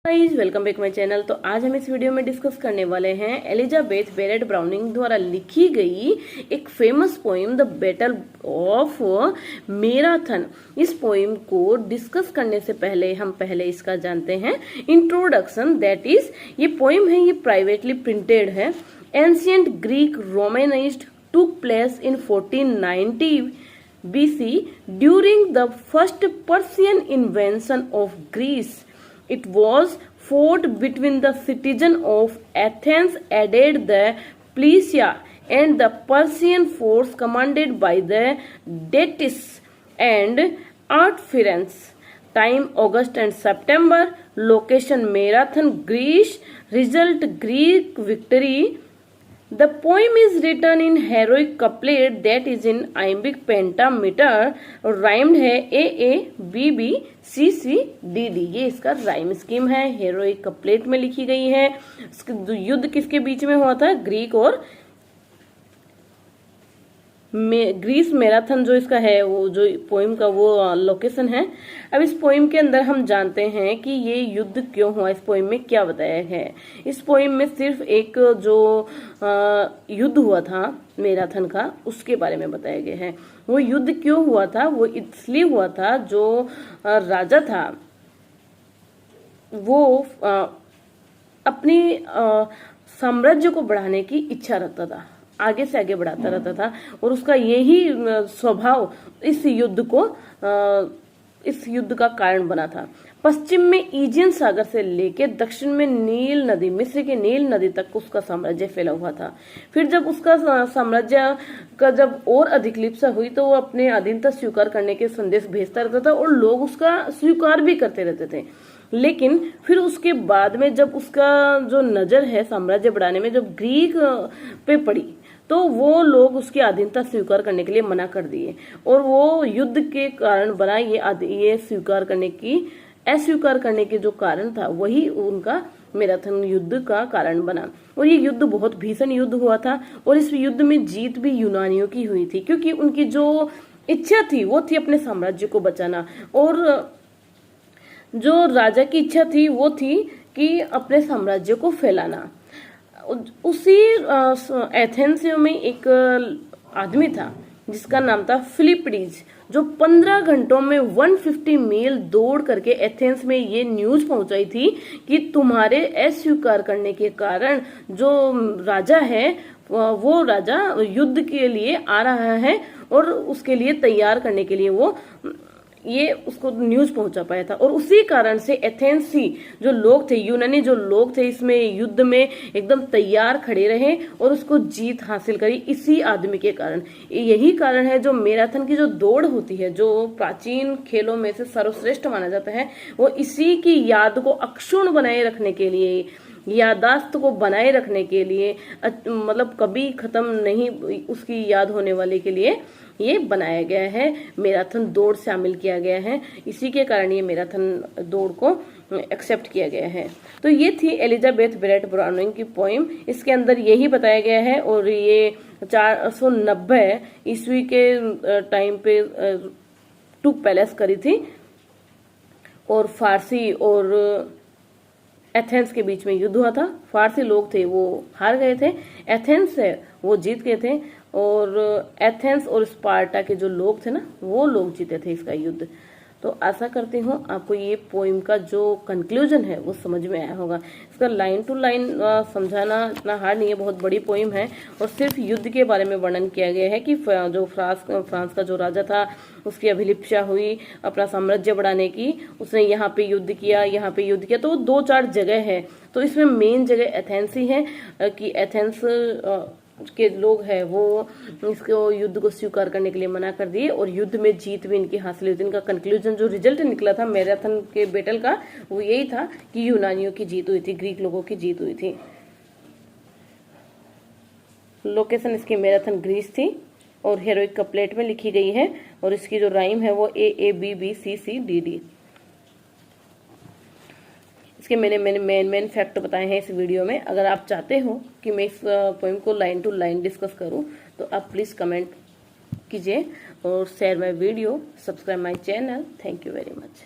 Guys welcome back my channel. तो आज हम इस वीडियो में डिस्कस करने वाले हैं एलिजाबेथ बेरेट ब्राउनिंग द्वारा लिखी गई एक famous poem the battle of Marathon. इस पोइम को डिस्कस करने से पहले हम इसका जानते हैं इंट्रोडक्शन। दैट इज ये पोइम है, ये प्राइवेटली प्रिंटेड है। Ancient Greek romanist took place in 1490 BC during the first Persian invasion of Greece. It was fought between the citizens of Athens aided the Plataea and the Persian force commanded by the Datis and Artaphernes. Time August and September. Location Marathon, Greece. Result Greek victory. The poem is written in heroic couplet that is in iambic pentameter. Rhymed है A B B C C D D। ये इसका rhyme scheme है, heroic couplet में लिखी गई है। युद्ध किसके बीच में हुआ था? ग्रीक और ग्रीस। मैराथन जो इसका है, वो जो पोइम का वो लोकेशन है। अब इस पोइम के अंदर हम जानते हैं कि ये युद्ध क्यों हुआ, इस पोइम में क्या बताया है। इस पोइम में सिर्फ एक जो युद्ध हुआ था मैराथन का, उसके बारे में बताया गया है। वो युद्ध क्यों हुआ था? वो इसलिए हुआ था, जो राजा था वो अपनी साम्राज्य को बढ़ाने की इच्छा रखता था, आगे से आगे बढ़ाता रहता था, और उसका यही स्वभाव इस युद्ध का कारण बना था। पश्चिम में ईजियन सागर से लेकर दक्षिण में नील नदी, मिस्र के नील नदी तक उसका साम्राज्य फैला हुआ था। फिर जब उसका साम्राज्य का जब और अधिक लिप्सा हुई, तो वो अपने अधीनता स्वीकार करने के संदेश भेजता रहता था और लोग उसका स्वीकार भी करते रहते थे। लेकिन फिर उसके बाद में जब उसका जो नजर है साम्राज्य बढ़ाने में जब ग्रीक पे पड़ी, तो वो लोग उसकी अधीनता स्वीकार करने के लिए मना कर दिए, और वो युद्ध के कारण बना। ये अस्वीकार करने के जो कारण था, वही उनका मैराथन युद्ध का कारण बना। और ये युद्ध बहुत भीषण युद्ध हुआ था, और इस युद्ध में जीत भी यूनानियों की हुई थी, क्योंकि उनकी जो इच्छा थी वो थी अपने साम्राज्य को बचाना, और जो राजा की इच्छा थी वो थी कि अपने साम्राज्य को फैलाना। उसी एथेंस में एक आदमी था जिसका नाम था फिलिप्पीज, जो 15 घंटों में 150 मील दौड़ करके एथेंस में ये न्यूज पहुंचाई थी कि तुम्हारे अस्वीकार करने के कारण जो राजा है वो राजा युद्ध के लिए आ रहा है, और उसके लिए तैयार करने के लिए वो ये उसको न्यूज पहुंचा पाया था। और उसी कारण से एथेंसी जो लोग थे, यूनानी जो लोग थे, इसमें युद्ध में एकदम तैयार खड़े रहे और उसको जीत हासिल करी इसी आदमी के कारण। यही कारण है जो मैराथन की जो दौड़ होती है, जो प्राचीन खेलों में से सर्वश्रेष्ठ माना जाता है, वो इसी की याद को अक्षुण्ण बनाए रखने के लिए, यादाश्त को बनाए रखने के लिए, मतलब कभी खत्म नहीं उसकी याद होने वाले के लिए ये बनाया गया है। मैराथन दौड़ शामिल किया गया है, इसी के कारण ये मैराथन दौड़ को एक्सेप्ट किया गया है। तो ये थी एलिजाबेथ बेरेट ब्राउनिंग की पोइम। इसके अंदर यही बताया गया है, और ये 490 ईस्वी के टाइम पे टुक पैलेस करी थी, और फारसी और एथेंस के बीच में युद्ध हुआ था। फारसी लोग थे वो हार गए थे, एथेंस है वो जीत गए थे, और एथेंस और स्पार्टा के जो लोग थे ना, वो लोग जीते थे इसका युद्ध। तो आशा करती हूँ आपको ये पोइम का जो कंक्लूजन है वो समझ में आया होगा। इसका लाइन टू लाइन समझाना इतना हार्ड नहीं है, बहुत बड़ी पोइम है, और सिर्फ युद्ध के बारे में वर्णन किया गया है कि जो फ्रांस का जो राजा था उसकी अभिलिप्सा हुई अपना साम्राज्य बढ़ाने की, उसने यहाँ पे युद्ध किया, यहाँ पे युद्ध किया। तो 2-4 जगह है, तो इसमें मेन जगह एथेंस ही है कि एथेंस के लोग हैं वो इसको युद्ध को स्वीकार करने के लिए मना कर दिए, और युद्ध में जीत भी इनकी हासिल हुई थी। इनका कंक्लूजन जो रिजल्ट निकला था मैराथन के बैटल का, वो यही था कि यूनानियों की जीत हुई थी, ग्रीक लोगों की जीत हुई थी। लोकेशन इसकी मैराथन ग्रीस थी, और हेरोइक कपलेट में लिखी गई है, और इसकी जो राइम है वो A B B C C D D। इसके मैंने मेन फैक्ट बताए हैं इस वीडियो में। अगर आप चाहते हो कि मैं इस पोइम को लाइन टू लाइन डिस्कस करूं, तो आप प्लीज कमेंट कीजिए और share my video, subscribe my channel. Thank you very much.